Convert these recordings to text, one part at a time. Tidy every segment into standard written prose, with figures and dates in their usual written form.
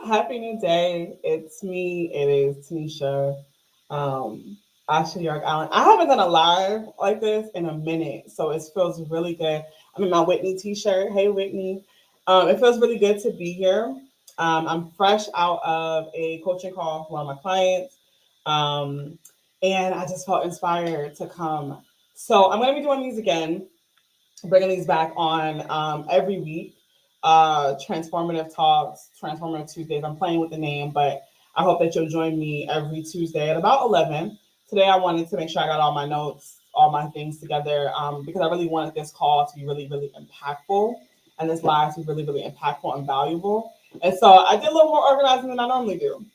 Happy new day. It's me. It is Tanisha. Asha York Allen. I haven't done a live like this in a minute, so it feels really good. I'm in my Whitney t-shirt. Hey, Whitney. It feels really good to be here. I'm fresh out of a coaching call for one of my clients, um, and I just felt inspired to come. So I'm going to be doing these again, bringing these back on every week. Transformative talks, Transformative Tuesdays. I'm playing with the name, but I hope that you'll join me every Tuesday at about 11. Today, I wanted to make sure I got all my notes, all my things together, because I really wanted this call to be really, really impactful and this live to be really, really impactful and valuable. And so I did a little more organizing than I normally do,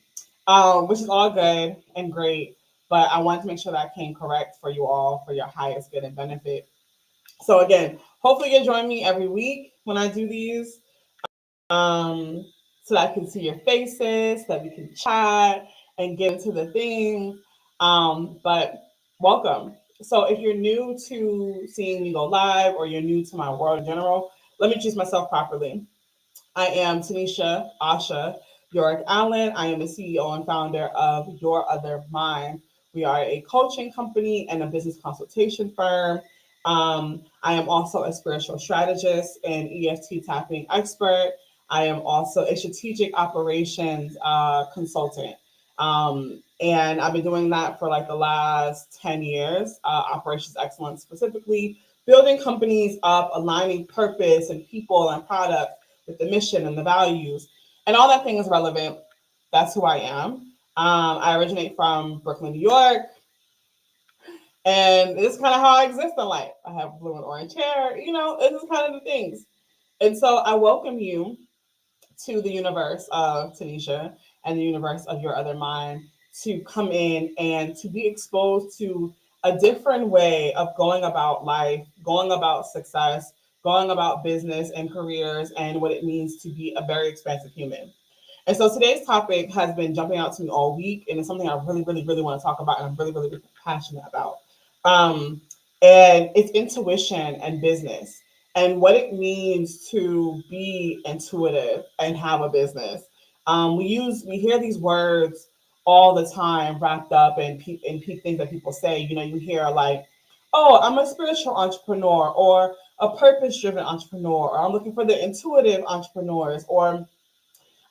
which is all good and great. But I wanted to make sure that I came correct for you all for your highest good and benefit. So again, hopefully you'll join me every week when I do these, so that I can see your faces, so that we can chat and get into the things. But welcome. So if you're new to seeing me go live or you're new to my world in general, let me introduce myself properly. I am Tanisha Asha York Allen. I am the CEO and founder of Your Other Mind. We are a coaching company and a business consultation firm. I am also a spiritual strategist and EFT tapping expert. I am also a strategic operations consultant. And I've been doing that for like the last 10 years, operations excellence specifically, building companies up, aligning purpose and people and products with the mission and the values, and all that thing is relevant. That's who I am. I originate from Brooklyn, New York, and this is kind of how I exist in life. I have blue and orange hair, this is kind of the things. And so I welcome you to the universe of Tanisha and the universe of Your Other Mind to come in and to be exposed to a different way of going about life, going about success, going about business and careers, and what it means to be a very expansive human. And so today's topic has been jumping out to me all week, and it's something I really, really, really want to talk about, and I'm really, really, really passionate about. Um, and it's intuition and business, and what it means to be intuitive and have a business. We hear these words all the time wrapped up in things that people say. You hear like, "Oh, I'm a spiritual entrepreneur," or "a purpose-driven entrepreneur," or "I'm looking for the intuitive entrepreneurs," or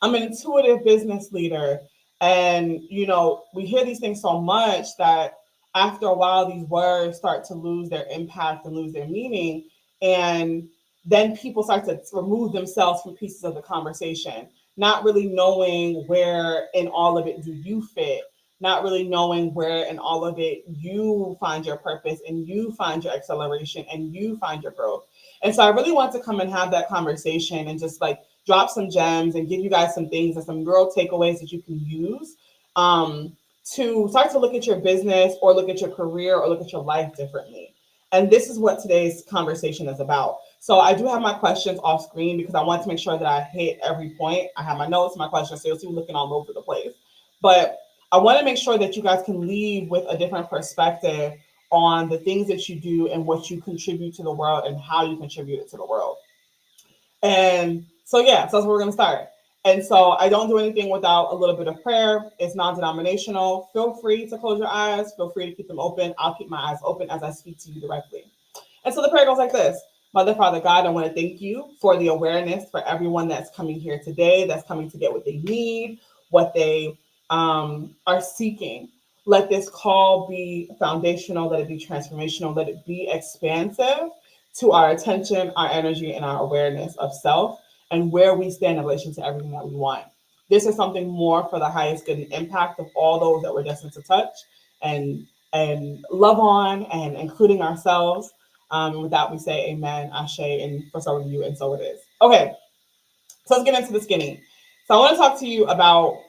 "I'm an intuitive business leader." And, we hear these things so much that after a while, these words start to lose their impact and lose their meaning. And then people start to remove themselves from pieces of the conversation, not really knowing where in all of it do you fit, not really knowing where in all of it you find your purpose and you find your acceleration and you find your growth. And so I really want to come and have that conversation and just like drop some gems and give you guys some things and some real takeaways that you can use, to start to look at your business or look at your career or look at your life differently. And this is what today's conversation is about. So I do have my questions off screen because I want to make sure that I hit every point. I have my notes, my questions, so you'll see me looking all over the place. But I want to make sure that you guys can leave with a different perspective on the things that you do and what you contribute to the world and how you contribute it to the world. And so, yeah, so that's where we're going to start. And so I don't do anything without a little bit of prayer. It's non-denominational. Feel free to close your eyes. Feel free to keep them open. I'll keep my eyes open as I speak to you directly. And so the prayer goes like this. Mother, Father, God, I want to thank you for the awareness for everyone that's coming here today, that's coming to get what they need, what they are seeking. Let this call be foundational. Let it be transformational. Let it be expansive to our attention, our energy, and our awareness of self and where we stand in relation to everything that we want. This is something more for the highest good and impact of all those that we're destined to touch and love on, and including ourselves. And with that, we say amen, ashe, and for some of you, and so it is. Okay, so let's get into the skinny. So I want to talk to you about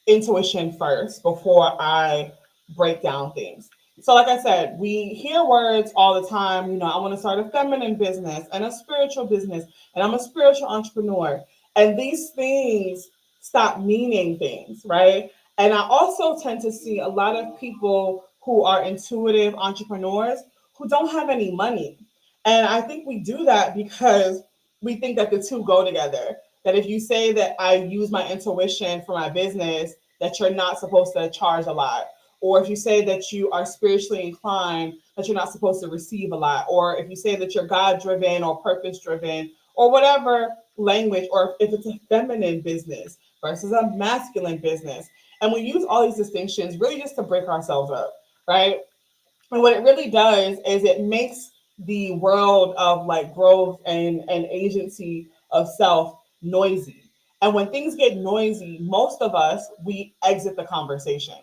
intuition first before I break down things. So, like I said, we hear words all the time. I want to start a feminine business and a spiritual business, and I'm a spiritual entrepreneur. And these things stop meaning things, right? And I also tend to see a lot of people who are intuitive entrepreneurs who don't have any money. And I think we do that because we think that the two go together. That if you say that I use my intuition for my business, that you're not supposed to charge a lot. Or if you say that you are spiritually inclined, that you're not supposed to receive a lot. Or if you say that you're God driven or purpose driven, or whatever language, or if it's a feminine business versus a masculine business. And we use all these distinctions really just to break ourselves up, right? And what it really does is it makes the world of like growth and agency of self noisy. And when things get noisy, most of us, we exit the conversation.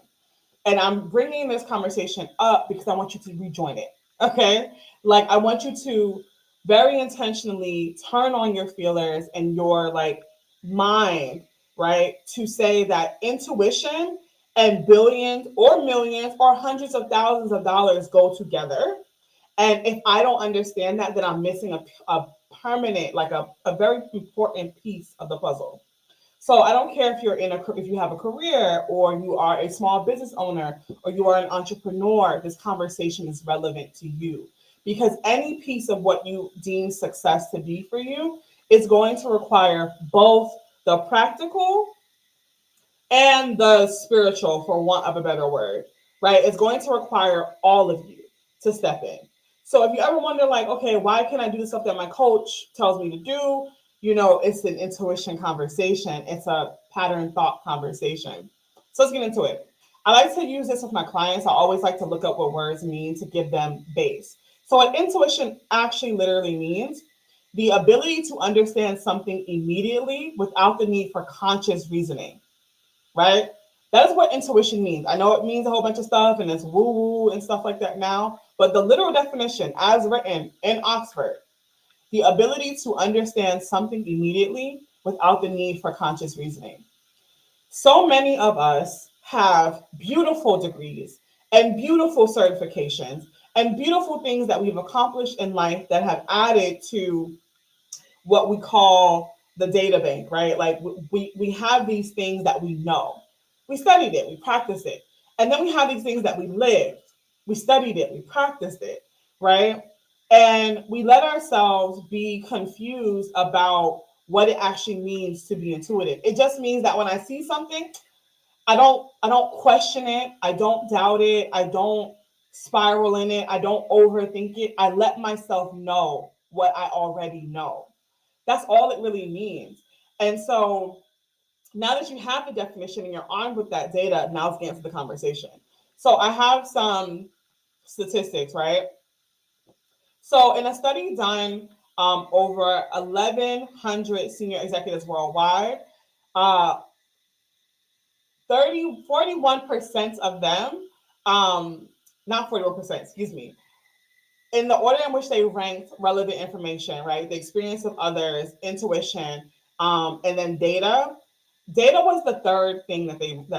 And I'm bringing this conversation up because I want you to rejoin it. Okay. Like, I want you to very intentionally turn on your feelers and your like mind, right? To say that intuition and billions or millions or hundreds of thousands of dollars go together. And if I don't understand that, then I'm missing a permanent, like a very important piece of the puzzle. So I don't care if if you have a career or you are a small business owner or you are an entrepreneur, this conversation is relevant to you because any piece of what you deem success to be for you is going to require both the practical and the spiritual, for want of a better word, right? It's going to require all of you to step in. So if you ever wonder, like, okay, why can't I do the stuff that my coach tells me to do? It's an intuition conversation. It's a pattern thought conversation. So let's get into it. I like to use this with my clients. I always like to look up what words mean to give them base. So what intuition actually literally means, the ability to understand something immediately without the need for conscious reasoning, right? That is what intuition means. I know it means a whole bunch of stuff and it's woo woo and stuff like that now, but the literal definition, as written in Oxford, the ability to understand something immediately without the need for conscious reasoning. So many of us have beautiful degrees and beautiful certifications and beautiful things that we've accomplished in life that have added to what we call the data bank, right? Like we have these things that we know. We studied it, we practiced it. And then we have these things that we lived. We studied it, we practiced it, right? And we let ourselves be confused about what it actually means to be intuitive. It just means that when I see something, I don't question it, I don't doubt it, I don't spiral in it, I don't overthink it. I let myself know what I already know. That's all it really means. And so now that you have the definition and you're armed with that data, now let's get into the conversation. So I have some statistics, right? So in a study done over 1,100 senior executives worldwide, uh, 41% of them, not 41%, excuse me, in the order in which they ranked relevant information, right? The experience of others, intuition, and then data. Data was the third thing that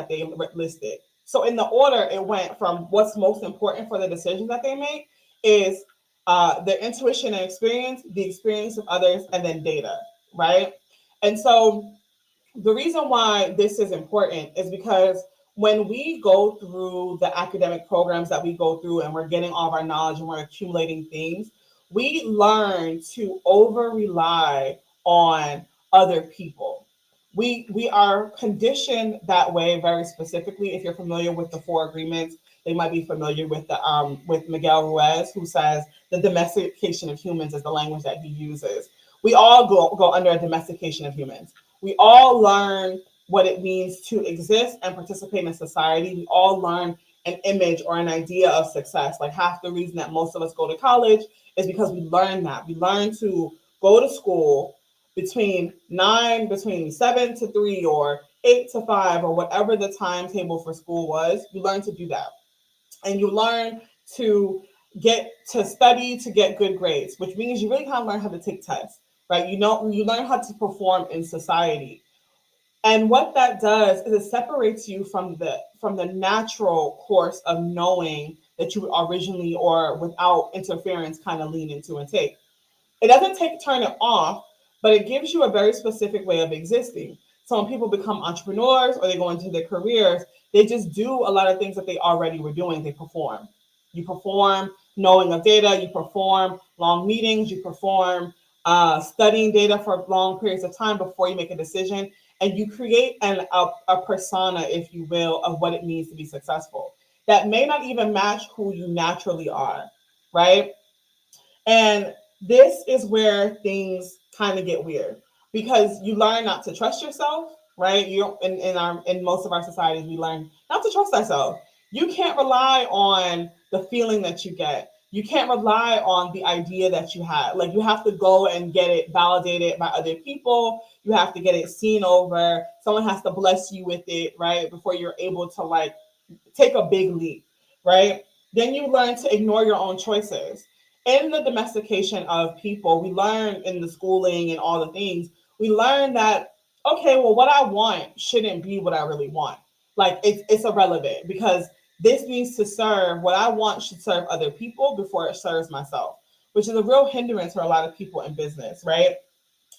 they listed. So in the order, it went from what's most important for the decisions that they make is their intuition and experience, the experience of others, and then data, right? And so the reason why this is important is because when we go through the academic programs that we go through and we're getting all of our knowledge and we're accumulating things, we learn to over rely on other people. We are conditioned that way very specifically. If you're familiar with the four agreements, they might be familiar with the with Miguel Ruiz, who says the domestication of humans is the language that he uses. We all go under a domestication of humans. We all learn what it means to exist and participate in society. We all learn an image or an idea of success. Like half the reason that most of us go to college is because we learn that. We learn to go to school between 7 to 3 or 8 to 5 or whatever the timetable for school was. You learn to do that. And you learn to get to study to get good grades, which means you really kind of learn how to take tests, right? You learn how to perform in society. And what that does is it separates you from the natural course of knowing that you originally or without interference kind of lean into and take. It doesn't turn it off, but it gives you a very specific way of existing. So when people become entrepreneurs or they go into their careers, they just do a lot of things that they already were doing. They perform. You perform knowing of data. You perform long meetings. You perform studying data for long periods of time before you make a decision, and you create a persona, if you will, of what it means to be successful that may not even match who you naturally are, right? And this is where things kind of get weird because you learn not to trust yourself, right? You don't, in most of our societies, we learn not to trust ourselves. You can't rely on the feeling that you get. You can't rely on the idea that you have. Like you have to go and get it validated by other people. You have to get it seen over. Someone has to bless you with it, right? Before you're able to like take a big leap, right? Then you learn to ignore your own choices. In the domestication of people, we learn in the schooling and all the things, we learn that, okay, well, what I want shouldn't be what I really want. Like it's irrelevant because this needs to serve what I want should serve other people before it serves myself, which is a real hindrance for a lot of people in business, right?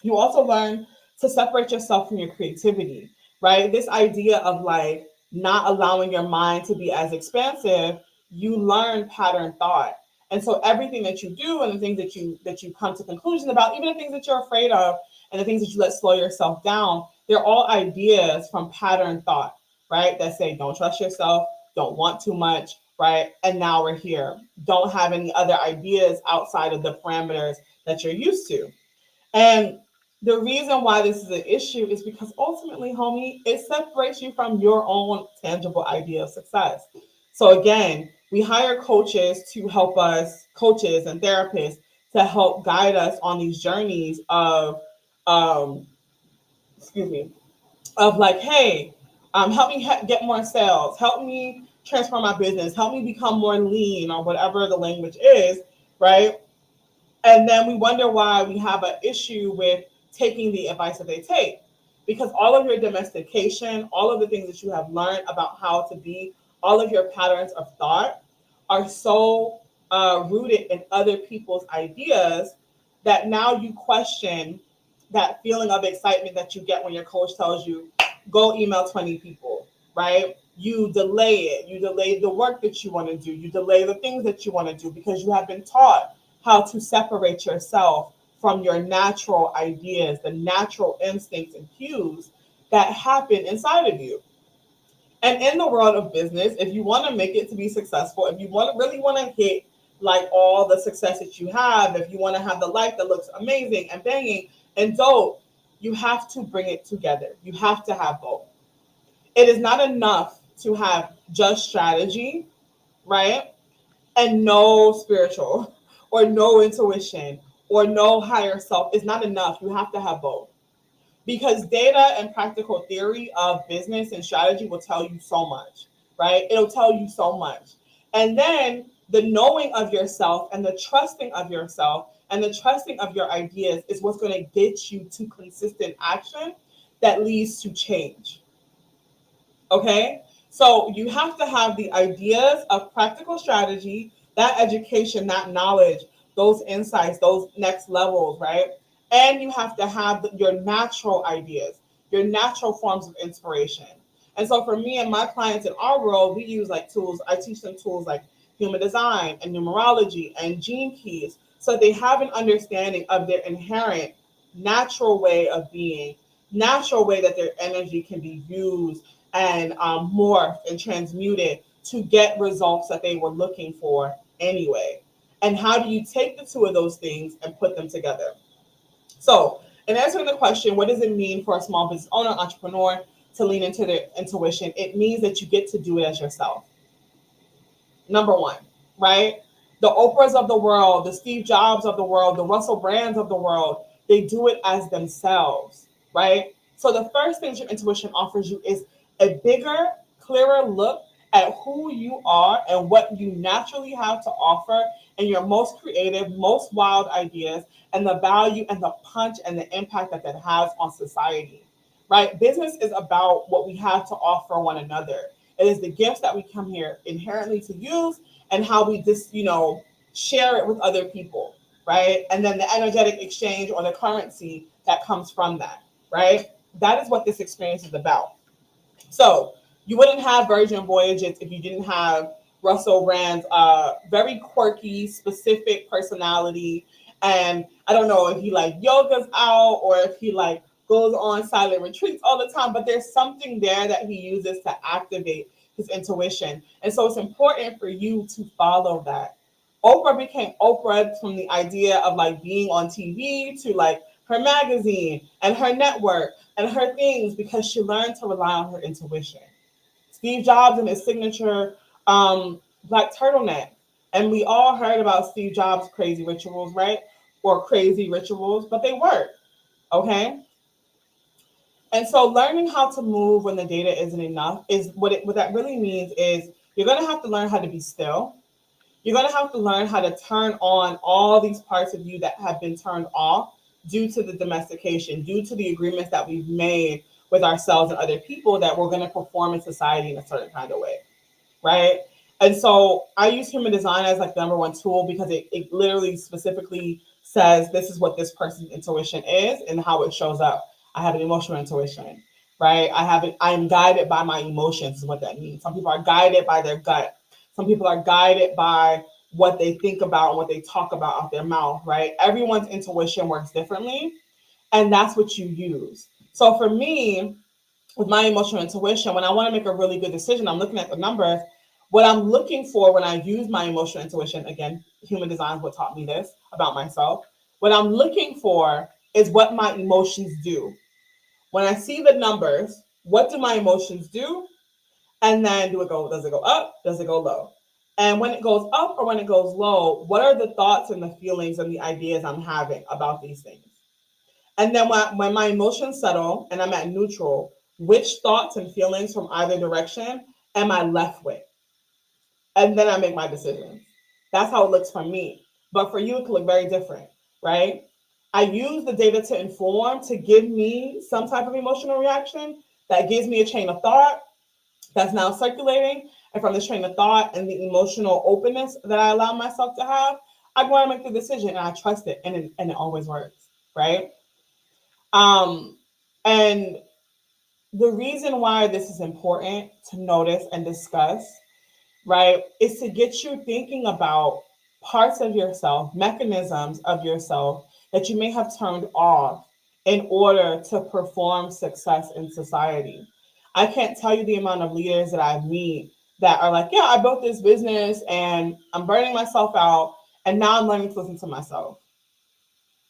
You also learn to separate yourself from your creativity, right? This idea of like not allowing your mind to be as expansive, you learn pattern thought. And so everything that you do and the things that you come to conclusion about, even the things that you're afraid of and the things that you let slow yourself down, they're all ideas from pattern thought, right? That say don't trust yourself, don't want too much, right? And now we're here. Don't have any other ideas outside of the parameters that you're used to. And the reason why this is an issue is because ultimately, homie, it separates you from your own tangible idea of success. So again, we hire coaches to help us, coaches and therapists to help guide us on these journeys of, um, excuse me, of like, hey, help me get more sales, help me transform my business, help me become more lean or whatever the language is, right? And then we wonder why we have an issue with taking the advice that they take. Because all of your domestication, all of the things that you have learned about how to be, all of your patterns of thought are so rooted in other people's ideas that now you question that feeling of excitement that you get when your coach tells you, go email 20 people, right? You delay it. You delay the work that you want to do. You delay the things that you want to do because you have been taught how to separate yourself from your natural ideas, the natural instincts and cues that happen inside of you. And in the world of business, if you want to make it to be successful, if you really want to hit like all the success that you have, if you want to have the life that looks amazing and banging and dope, you have to bring it together. You have to have both. It is not enough to have just strategy, right? And no spiritual or no intuition or no higher self is not enough. You have to have both because data and practical theory of business and strategy will tell you so much, right? It'll tell you so much. And then the knowing of yourself and the trusting of yourself and the trusting of your ideas is what's going to get you to consistent action that leads to change. Okay. So you have to have the ideas of practical strategy, that education, that knowledge, those insights, those next levels, right? And you have to have your natural ideas, your natural forms of inspiration. And so for me and my clients in our world, we use like tools. I teach them tools like human design and numerology and gene keys so they have an understanding of their inherent natural way of being, natural way that their energy can be used and morphed and transmuted to get results that they were looking for anyway. And how do you take the two of those things and put them together? So, in answering the question, what does it mean for a small business owner, entrepreneur to lean into their intuition? It means that you get to do it as yourself. Number one, right? The Oprahs of the world, the Steve Jobs of the world, the Russell Brands of the world, they do it as themselves, right? So the first thing your intuition offers you is a bigger, clearer look at who you are and what you naturally have to offer and your most creative, most wild ideas and the value and the punch and the impact that that has on society, right? Business is about what we have to offer one another. It is the gifts that we come here inherently to use and how we just, share it with other people, right? And then the energetic exchange or the currency that comes from that, right? That is what this experience is about. So you wouldn't have Virgin Voyages if you didn't have Russell Brand's very quirky, specific personality And I don't know if he like yoga's out or if he like goes on silent retreats all the time, but there's something there that he uses to activate his intuition. And so it's important for you to follow that. Oprah became Oprah from the idea of like being on TV to like her magazine and her network and her things because she learned to rely on her intuition. Steve Jobs and his signature black turtleneck. And we all heard about Steve Jobs' crazy rituals, right? Or crazy rituals, but they work. Okay. And so learning how to move when the data isn't enough is what that really means is you're gonna have to learn how to be still. You're gonna have to learn how to turn on all these parts of you that have been turned off due to the domestication, due to the agreements that we've made with ourselves and other people that we're gonna perform in society in a certain kind of way, right? And so I use human design as like the number one tool because it literally specifically says this is what this person's intuition is and how it shows up. I have an emotional intuition, right? I am guided by my emotions, is what that means. Some people are guided by their gut. Some people are guided by what they think about and what they talk about out their mouth, right? Everyone's intuition works differently, and that's what you use. So for me, with my emotional intuition, when I want to make a really good decision, I'm looking at the numbers. What I'm looking for when I use my emotional intuition, again, human design is what taught me this about myself. What I'm looking for is what my emotions do. When I see the numbers, what do my emotions do? And then does it go up? Does it go low? And when it goes up or when it goes low, what are the thoughts and the feelings and the ideas I'm having about these things? And then when my emotions settle and I'm at neutral, which thoughts and feelings from either direction am I left with? And then I make my decisions. That's how it looks for me. But for you, it could look very different, right? I use the data to inform, to give me some type of emotional reaction that gives me a chain of thought that's now circulating. And from this train of thought and the emotional openness that I allow myself to have, I go and make the decision and I trust it and it always works, right? Um, and the reason why this is important to notice and discuss, right, is to get you thinking about parts of yourself, mechanisms of yourself that you may have turned off in order to perform success in society. I can't tell you the amount of leaders that I meet that are like, yeah, I built this business and I'm burning myself out, and now I'm learning to listen to myself,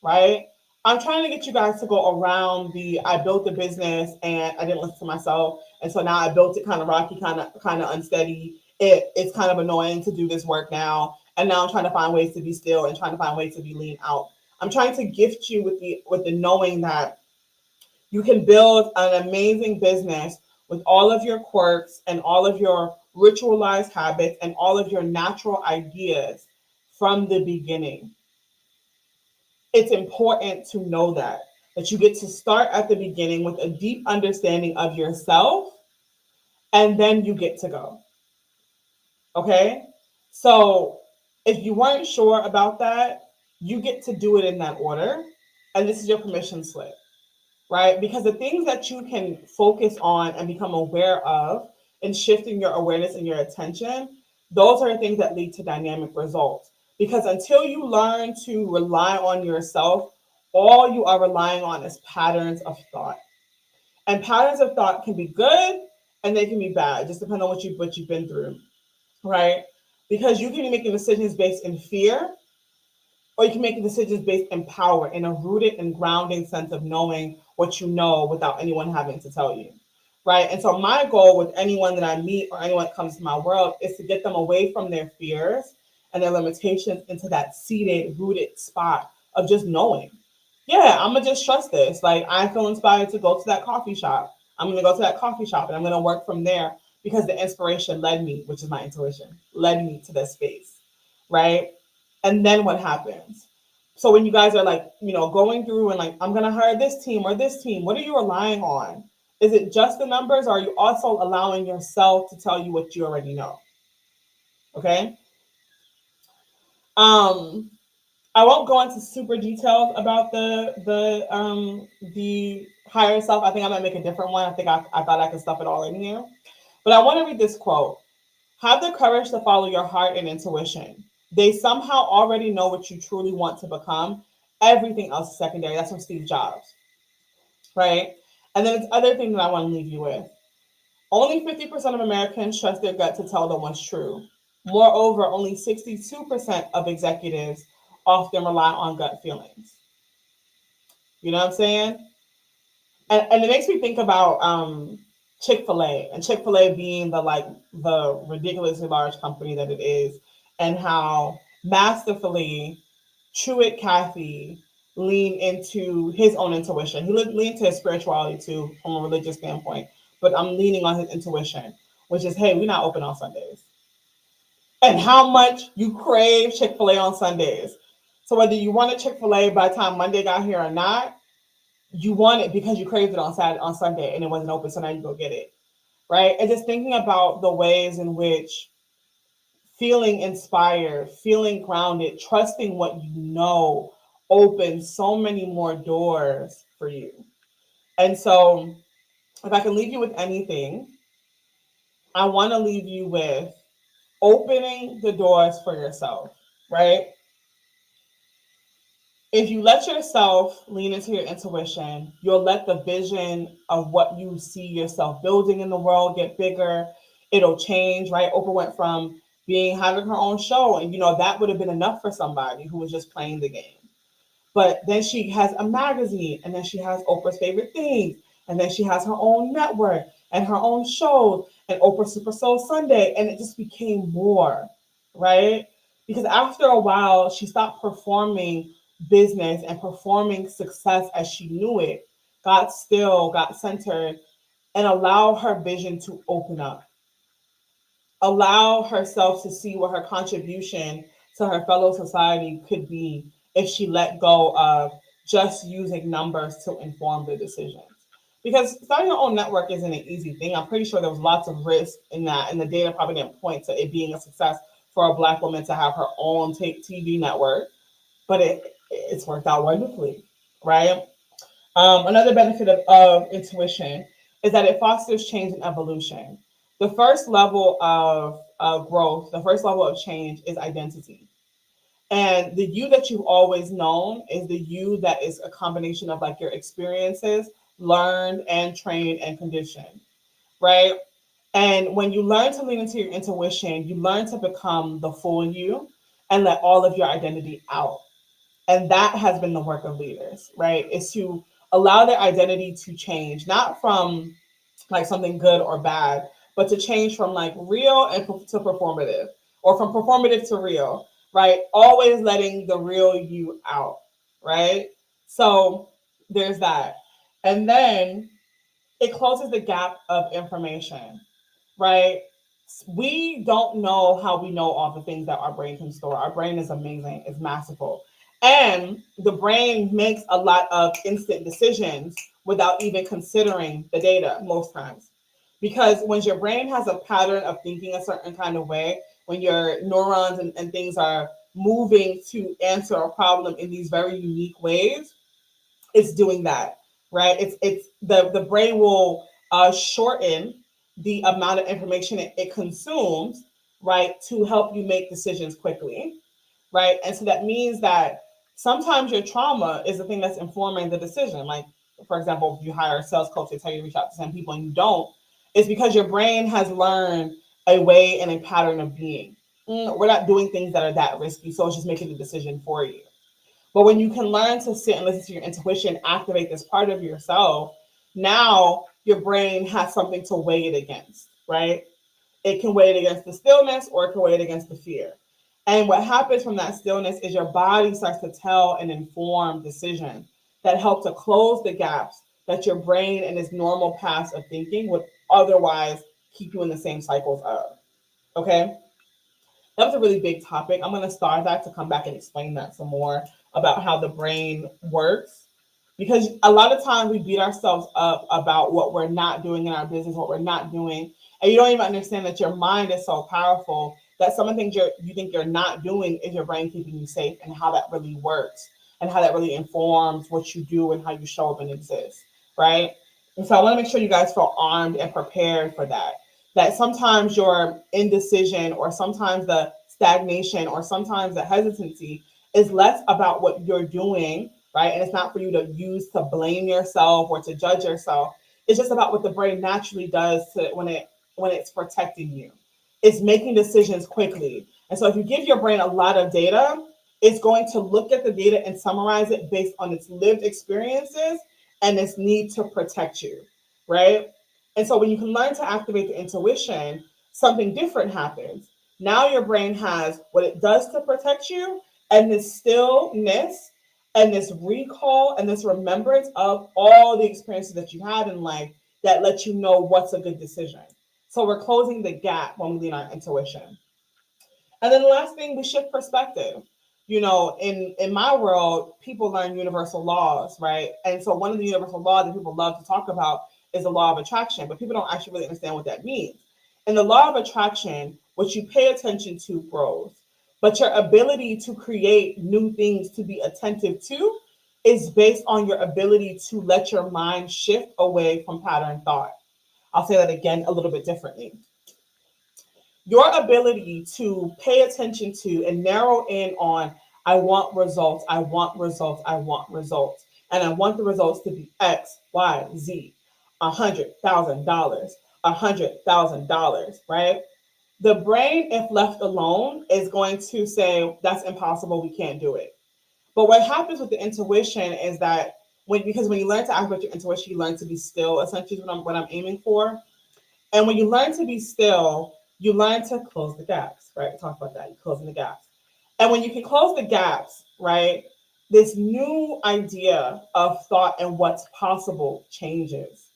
right? I'm trying to get you guys to go around the I built the business and I didn't listen to myself. And so now I built it kind of rocky, kind of unsteady. It's kind of annoying to do this work now. And now I'm trying to find ways to be still and trying to find ways to be lean out. I'm trying to gift you with the knowing that you can build an amazing business with all of your quirks and all of your ritualized habits and all of your natural ideas from the beginning. It's important to know that you get to start at the beginning with a deep understanding of yourself and then you get to go. Okay? So if you weren't sure about that, you get to do it in that order. And this is your permission slip, right? Because the things that you can focus on and become aware of and shifting your awareness and your attention, those are the things that lead to dynamic results. Because until you learn to rely on yourself, all you are relying on is patterns of thought. And patterns of thought can be good and they can be bad, just depending on what you've been through, right? Because you can be making decisions based in fear, or you can make decisions based in power, in a rooted and grounding sense of knowing what you know without anyone having to tell you, right? And so my goal with anyone that I meet or anyone that comes to my world is to get them away from their fears and their limitations into that seated, rooted spot of just knowing. Yeah, I'm gonna just trust this. Like I feel inspired to go to that coffee shop. I'm gonna go to that coffee shop and I'm gonna work from there because the inspiration led me, which is my intuition, led me to that space, right? And then what happens? So when you guys are like, going through and like, I'm gonna hire this team or this team, what are you relying on? Is it just the numbers, or are you also allowing yourself to tell you what you already know? Okay. Um, I won't go into super details about the higher self. I think I might make a different one. I thought I could stuff it all in here. But I want to read this quote. Have the courage to follow your heart and intuition. They somehow already know what you truly want to become. Everything else is secondary. That's from Steve Jobs, right? And then this other thing that I want to leave you with. Only 50% of Americans trust their gut to tell them what's true. Moreover, only 62% of executives often rely on gut feelings. You know what I'm saying? And it makes me think about Chick-fil-A, and Chick-fil-A being the ridiculously large company that it is, and how masterfully Truett Cathy leaned into his own intuition. He leaned into his spirituality too, from a religious standpoint. But I'm leaning on his intuition, which is, hey, we're not open on Sundays. And how much you crave Chick-fil-A on Sundays. So whether you wanted Chick-fil-A by the time Monday got here or not, you want it because you craved it on Sunday and it wasn't open, so now you go get it. Right? And just thinking about the ways in which feeling inspired, feeling grounded, trusting what you know opens so many more doors for you. And so, if I can leave you with anything, I want to leave you with opening the doors for yourself, right? If you let yourself lean into your intuition, you'll let the vision of what you see yourself building in the world get bigger. It'll change, right? Oprah went from having her own show, and that would have been enough for somebody who was just playing the game. But then she has a magazine, and then she has Oprah's favorite things, and then she has her own network and her own shows and Oprah Super Soul Sunday, and it just became more, right? Because after a while, she stopped performing business and performing success as she knew it, got still, got centered, and allow her vision to open up, allow herself to see what her contribution to her fellow society could be if she let go of just using numbers to inform the decisions. Because starting your own network isn't an easy thing. I'm pretty sure there was lots of risk in that, and the data probably didn't point to it being a success for a Black woman to have her own TV network, but it's worked out wonderfully, right? Another benefit of intuition is that it fosters change and evolution. The first level of growth, the first level of change is identity. And the you that you've always known is the you that is a combination of like your experiences, learned and trained and conditioned, right? And when you learn to lean into your intuition, you learn to become the full you and let all of your identity out. And that has been the work of leaders, right? Is to allow their identity to change, not from like something good or bad, but to change from like real and to performative, or from performative to real, right? Always letting the real you out, right? So there's that. And then it closes the gap of information, right? We don't know how we know all the things that our brain can store. Our brain is amazing, it's masterful. And the brain makes a lot of instant decisions without even considering the data most times. Because when your brain has a pattern of thinking a certain kind of way, when your neurons and things are moving to answer a problem in these very unique ways, it's doing that, right? It's the brain will shorten the amount of information it consumes, right, to help you make decisions quickly, right? And so that means that sometimes your trauma is the thing that's informing the decision. Like, for example, if you hire a sales coach to tell you to reach out to 10 people and you don't, it's because your brain has learned a way and a pattern of being. We're not doing things that are that risky, so it's just making the decision for you. But when you can learn to sit and listen to your intuition, activate this part of yourself, now your brain has something to weigh it against, right? It can weigh it against the stillness or it can weigh it against the fear. And what happens from that stillness is your body starts to tell an informed decision that help to close the gaps that your brain and its normal paths of thinking would otherwise keep you in the same cycles of. Okay? That was a really big topic. I'm going to start that to come back and explain that some more about how the brain works. Because a lot of times we beat ourselves up about what we're not doing in our business, what we're not doing. And you don't even understand that your mind is so powerful that some of the things you think you're not doing is your brain keeping you safe, and how that really works and how that really informs what you do and how you show up and exist, right? And so I want to make sure you guys feel armed and prepared for that. That sometimes your indecision or sometimes the stagnation or sometimes the hesitancy is less about what you're doing, right? And it's not for you to use to blame yourself or to judge yourself. It's just about what the brain naturally does to when it's protecting you. It's making decisions quickly. And so if you give your brain a lot of data, it's going to look at the data and summarize it based on its lived experiences and its need to protect you, right? And so when you can learn to activate the intuition, something different happens. Now your brain has what it does to protect you and this stillness and this recall and this remembrance of all the experiences that you had in life that let you know what's a good decision. So we're closing the gap when we lean on intuition. And then the last thing, we shift perspective. You know, in my world, people learn universal laws, right? And so one of the universal laws that people love to talk about is the law of attraction, but people don't actually really understand what that means. In the law of attraction, what you pay attention to grows, but your ability to create new things to be attentive to is based on your ability to let your mind shift away from pattern thought. I'll say that again a little bit differently. Your ability to pay attention to and narrow in on, I want results, I want results, I want results, and I want the results to be X, Y, Z, $100,000, $100,000, right? The brain, if left alone, is going to say that's impossible, we can't do it. But what happens with the intuition is that because when you learn to activate your intuition, you learn to be still, essentially is what I'm aiming for. And when you learn to be still, you learn to close the gaps, right? Talk about that, you're closing the gaps. And when you can close the gaps, right, this new idea of thought and what's possible changes.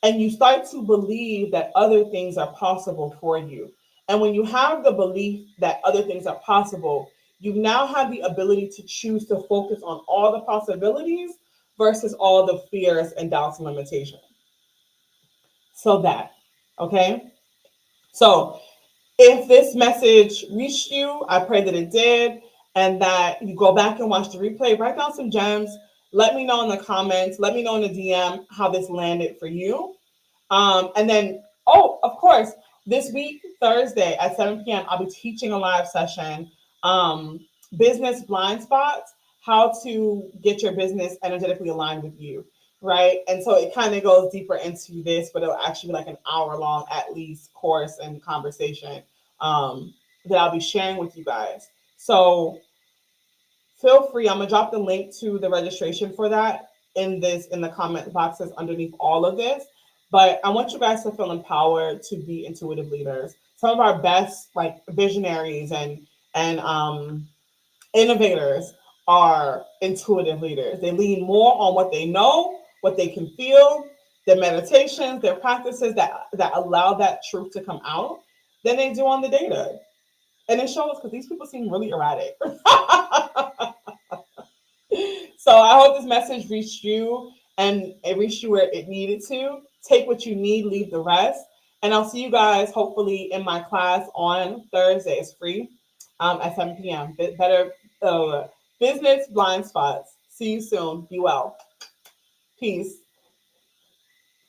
And you start to believe that other things are possible for you. And when you have the belief that other things are possible, you now have the ability to choose to focus on all the possibilities versus all the fears and doubts and limitations. So that, okay? So if this message reached you, I pray that it did, and that you go back and watch the replay, write down some gems. Let me know in the comments, let me know in the DM how this landed for you. And then, oh, of course, this week, Thursday at 7 p.m., I'll be teaching a live session, um, Business Blind Spots, how to get your business energetically aligned with you, right? And so it kind of goes deeper into this, but it'll actually be like an hour long, at least, course and conversation that I'll be sharing with you guys. So feel free. I'm gonna drop the link to the registration for that in the comment boxes underneath all of this. But I want you guys to feel empowered to be intuitive leaders. Some of our best like visionaries and innovators are intuitive leaders. They lean more on what they know, what they can feel, their meditations, their practices that allow that truth to come out than they do on the data. And it shows because these people seem really erratic. So I hope this message reached you and it reached you where it needed to. Take what you need, leave the rest. And I'll see you guys hopefully in my class on Thursday. It's free at 7 p.m. Better Business Blind Spots. See you soon. Be well. Peace.